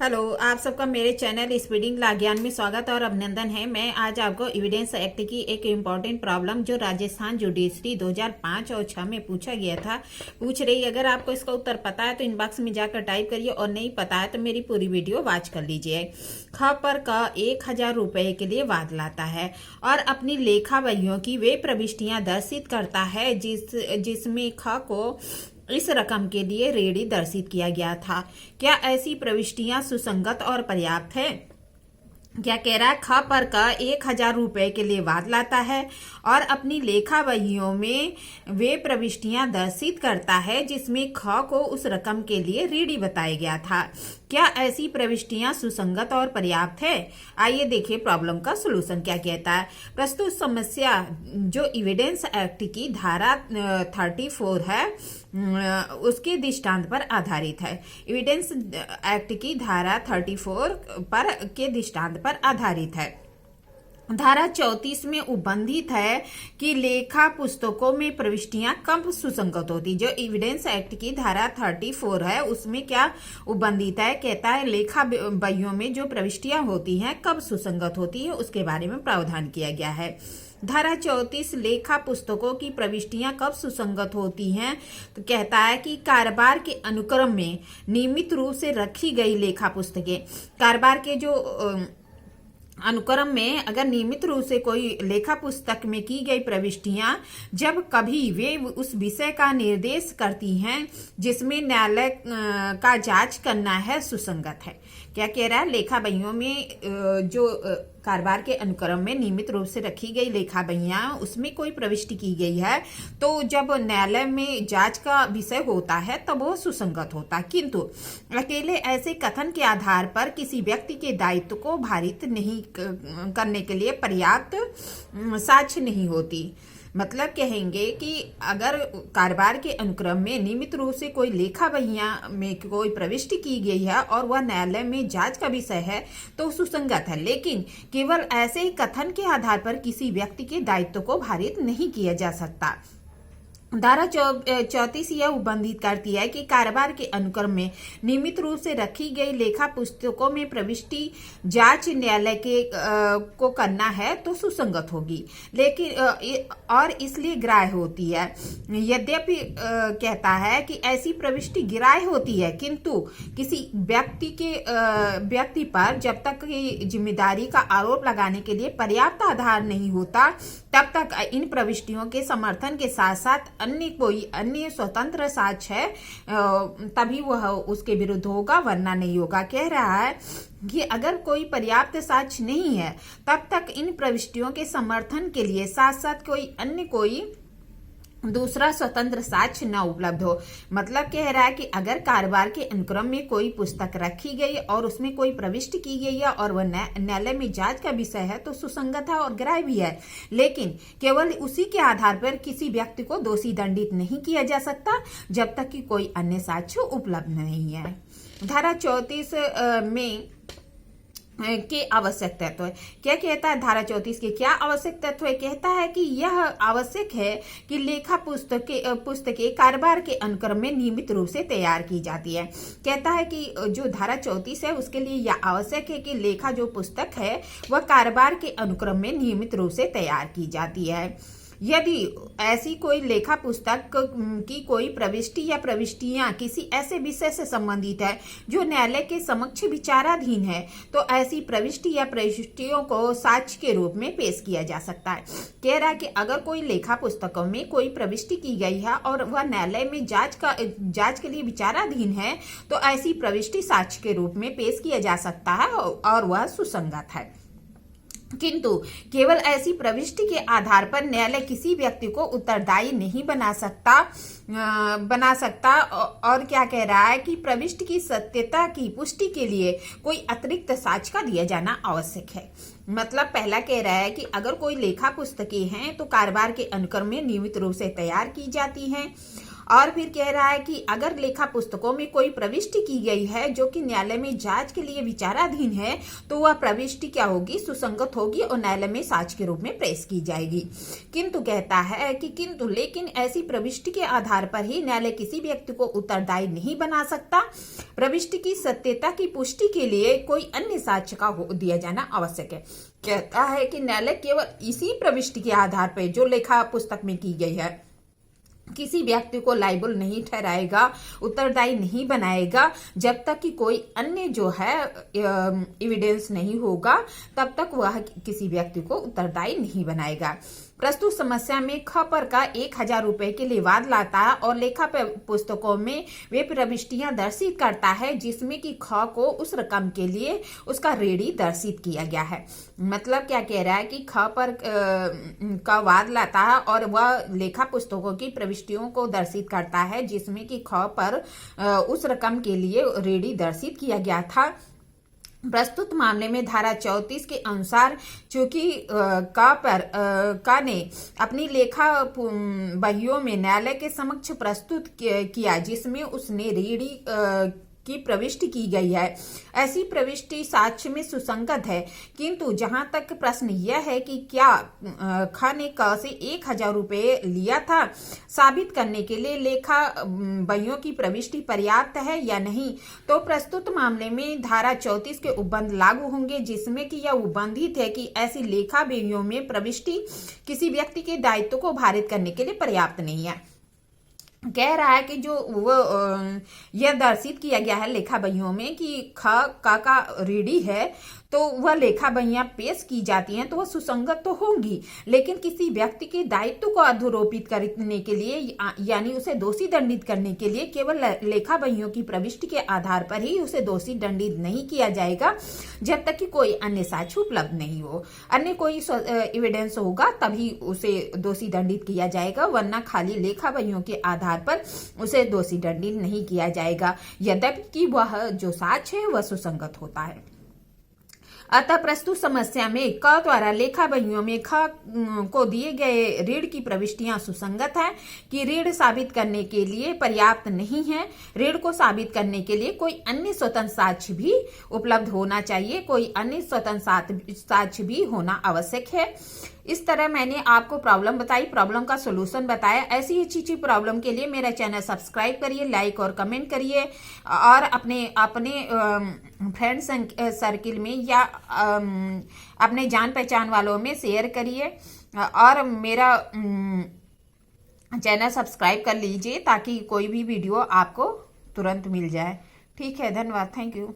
Hello, आप सबका मेरे चैनल स्पीडिंग ला ज्ञान में स्वागत और अभिनंदन है। मैं आज आपको एविडेंस एक्ट की एक इम्पॉर्टेंट प्रॉब्लम जो राजस्थान जुडिशरी 2005 और 6 में पूछा गया था पूछ रही। अगर आपको इसका उत्तर पता है तो इनबॉक्स में जाकर टाइप करिए और नहीं पता है तो मेरी पूरी वीडियो वॉच कर लीजिए। ख पर क 1000 रुपये के लिए वाद लाता है और अपनी लेखा बहियों की वे प्रविष्टियां दर्शित करता है जिसमें ख को इस रकम के लिए रेडी दर्शित किया गया था। क्या ऐसी प्रविष्टियां सुसंगत और पर्याप्त है? क्या कह रहा है? ख पर का 1000 रुपये के लिए वाद लाता है और अपनी लेखा बहियों में वे प्रविष्टियां दर्शित करता है जिसमें ख को उस रकम के लिए रेडी बताया गया था। क्या ऐसी प्रविष्टियां सुसंगत और पर्याप्त है? आइए देखिए प्रॉब्लम का सलूशन क्या कहता है। प्रस्तुत समस्या जो एविडेंस एक्ट की धारा 34 है उसके दृष्टांत पर आधारित है। एविडेंस एक्ट की धारा 34 पर के दृष्टांत पर आधारित है। धारा 34 में उबंधित है कि लेखा पुस्तकों में प्रविष्टियां कब सुसंगत होती। जो एविडेंस एक्ट की धारा 34 है उसमें क्या उबंधित है? कहता है लेखा बहियों में जो प्रविष्टियां होती हैं कब सुसंगत होती है उसके बारे में प्रावधान किया गया है। धारा 34 लेखा पुस्तकों की प्रविष्टियां कब सुसंगत होती हैं तो कहता है कि कारोबार के अनुक्रम में नियमित रूप से रखी गई लेखा पुस्तकें, कारोबार के जो अनुक्रम में अगर नियमित रूप से कोई लेखा पुस्तक में की गई प्रविष्टियां जब कभी वे उस विषय का निर्देश करती हैं जिसमें न्यायालय का जांच करना है, सुसंगत है। क्या कह रहा है? लेखा बहियों में जो कारोबार के अनुक्रम में नियमित रूप से रखी गई लेखा बहियां उसमें कोई प्रविष्टि की गई है तो जब न्यायालय में जांच का विषय होता है तब वो सुसंगत होता है, किंतु अकेले ऐसे कथन के आधार पर किसी व्यक्ति के दायित्व को भारित नहीं करने के लिए पर्याप्त साक्ष्य नहीं होती। मतलब कहेंगे कि अगर कारोबार के अनुक्रम में नियमित रूप से कोई लेखा बहियां में कोई प्रविष्टि की गई है और वह न्यायालय में जांच का विषय है तो सुसंगत है, लेकिन केवल ऐसे ही कथन के आधार पर किसी व्यक्ति के दायित्व को भारित नहीं किया जा सकता। धारा 34 यह उबंधित करती है कि कारोबार के अनुक्रम में नियमित रूप से रखी गई लेखा पुस्तकों में प्रविष्टि जांच न्यायालय के को करना है तो सुसंगत होगी, लेकिन और इसलिए ग्राह्य होती है। यद्यपि कहता है कि ऐसी प्रविष्टि ग्राह्य होती है किंतु किसी व्यक्ति पर जब तक जिम्मेदारी का आरोप लगाने के लिए पर्याप्त आधार नहीं होता तब तक इन प्रविष्टियों के समर्थन के साथ साथ अन्य स्वतंत्र साक्ष्य है तभी वह उसके विरुद्ध होगा, वरना नहीं होगा। कह रहा है कि अगर कोई पर्याप्त साक्ष्य नहीं है तब तक इन प्रविष्टियों के समर्थन के लिए साथ साथ कोई दूसरा स्वतंत्र साक्ष्य न उपलब्ध हो। मतलब कह रहा है कि अगर कारोबार के अनुक्रम में कोई पुस्तक रखी गई और उसमें कोई प्रविष्टि की गई है और वह न्यायालय में जांच का विषय है तो सुसंगत है और ग्राह्य भी है, लेकिन केवल उसी के आधार पर किसी व्यक्ति को दोषी दंडित नहीं किया जा सकता जब तक कि कोई अन्य साक्ष्य उपलब्ध नहीं है। धारा 34 में के आवश्यक तत्व है। क्या कहता है धारा 34 के क्या आवश्यक तत्व है? कहता है कि यह आवश्यक है कि लेखा पुस्तकें कारोबार के अनुक्रम में नियमित रूप से तैयार की जाती है। कहता है कि जो धारा 34 है उसके लिए यह आवश्यक है कि लेखा जो पुस्तक है वह कारोबार के अनुक्रम में नियमित रूप से तैयार की जाती है। यदि ऐसी कोई लेखा पुस्तक की कोई प्रविष्टि या प्रविष्टियां किसी ऐसे विषय से संबंधित है जो न्यायालय के समक्ष विचाराधीन है तो ऐसी प्रविष्टि या प्रविष्टियों को साक्ष्य के रूप में पेश किया जा सकता है। कह रहा है कि अगर कोई लेखा पुस्तकों में कोई प्रविष्टि की गई है और वह न्यायालय में जांच के लिए विचाराधीन है तो ऐसी प्रविष्टि साक्ष्य के रूप में पेश किया जा सकता है और वह सुसंगत है, किंतु केवल ऐसी प्रविष्टि के आधार पर न्यायालय किसी व्यक्ति को उत्तरदायी नहीं बना सकता। और क्या कह रहा है कि प्रविष्टि की सत्यता की पुष्टि के लिए कोई अतिरिक्त साक्ष्य का दिया जाना आवश्यक है। मतलब पहला कह रहा है कि अगर कोई लेखा पुस्तकें हैं तो कारोबार के अनुक्रम में नियमित रूप से तैयार की जाती हैं और फिर कह रहा है कि अगर लेखा पुस्तकों में कोई प्रविष्टि की गई है जो कि न्यायालय में जांच के लिए विचाराधीन है तो वह प्रविष्टि क्या होगी, सुसंगत होगी और न्यायालय में साक्ष्य के रूप में पेश की जाएगी। किंतु कहता है कि लेकिन ऐसी प्रविष्टि के आधार पर ही न्यायालय किसी व्यक्ति को उत्तरदायी नहीं बना सकता। प्रविष्टि की सत्यता की पुष्टि के लिए कोई अन्य साक्ष्य का दिया जाना आवश्यक है। कहता है कि न्यायालय केवल इसी प्रविष्टि के आधार पर जो लेखा पुस्तक में की गई है किसी व्यक्ति को लायबल नहीं ठहराएगा, उत्तरदायी नहीं बनाएगा जब तक कि कोई अन्य जो है एविडेंस नहीं होगा, तब तक वह किसी व्यक्ति को उत्तरदायी नहीं बनाएगा। प्रस्तुत समस्या में ख पर का 1000 रुपए के लिए वाद लाता है और लेखा पुस्तकों में वे प्रविष्टियां दर्शित करता है जिसमें कि ख को उस रकम के लिए उसका रेडी दर्शित किया गया है। मतलब क्या कह रहा है कि ख पर का वाद लाता है और वह लेखा पुस्तकों की प्रविष्टियों को दर्शित करता है जिसमें कि ख पर उस रकम के लिए रेडी दर्शित किया गया था। प्रस्तुत मामले में धारा 34 के अनुसार चूंकि का ने अपनी लेखा बहियों में न्यायालय के समक्ष प्रस्तुत किया जिसमें उसने रेडी की प्रविष्टि की गई है, ऐसी प्रविष्टि साक्ष्य में सुसंगत है। किंतु जहां तक प्रश्न यह है कि क्या ख ने क से 1000 रुपए लिया था, साबित करने के लिए लेखा बहियों की प्रविष्टि पर्याप्त है या नहीं, तो प्रस्तुत मामले में धारा 34 के उपबंध लागू होंगे जिसमें कि यह उपबंधित है कि ऐसी लेखा बहियों में प्रविष्टि किसी व्यक्ति के दायित्व को भारित करने के लिए पर्याप्त नहीं है। कह रहा है कि जो वो यह दर्शित किया गया है लेखा बहियों में कि ख का रेडी है, तो वह लेखा बहियां पेश की जाती हैं तो वह सुसंगत तो होंगी, लेकिन किसी व्यक्ति के दायित्व को अधोरोपित करने के लिए यानी उसे दोषी दंडित करने के लिए केवल लेखा बहियों की प्रविष्टि के आधार पर ही उसे दोषी दंडित नहीं किया जाएगा जब तक कि कोई अन्य साक्ष्य उपलब्ध नहीं हो। अन्य कोई एविडेंस होगा तभी उसे दोषी दंडित किया जाएगा, वरना खाली लेखा बहियों के आधार पर उसे दोषी दंडित नहीं किया जाएगा, यद्यपि वह जो साक्ष्य है वह सुसंगत होता है। अतः प्रस्तुत समस्या में क द्वारा लेखा बहियों में ख को दिए गए ऋण की प्रविष्टियां सुसंगत है कि ऋण साबित करने के लिए पर्याप्त नहीं है। ऋण को साबित करने के लिए कोई अन्य स्वतंत्र साक्ष्य भी उपलब्ध होना चाहिए, कोई अन्य स्वतंत्र साक्ष्य भी होना आवश्यक है। इस तरह मैंने आपको प्रॉब्लम बताई, प्रॉब्लम का सॉल्यूशन बताया। ऐसी ही अच्छी प्रॉब्लम के लिए मेरा चैनल सब्सक्राइब करिए, लाइक और कमेंट करिए और अपने फ्रेंड सर्किल में या अपने जान पहचान वालों में शेयर करिए और मेरा चैनल सब्सक्राइब कर लीजिए ताकि कोई भी वीडियो आपको तुरंत मिल जाए। ठीक है, धन्यवाद, थैंक यू।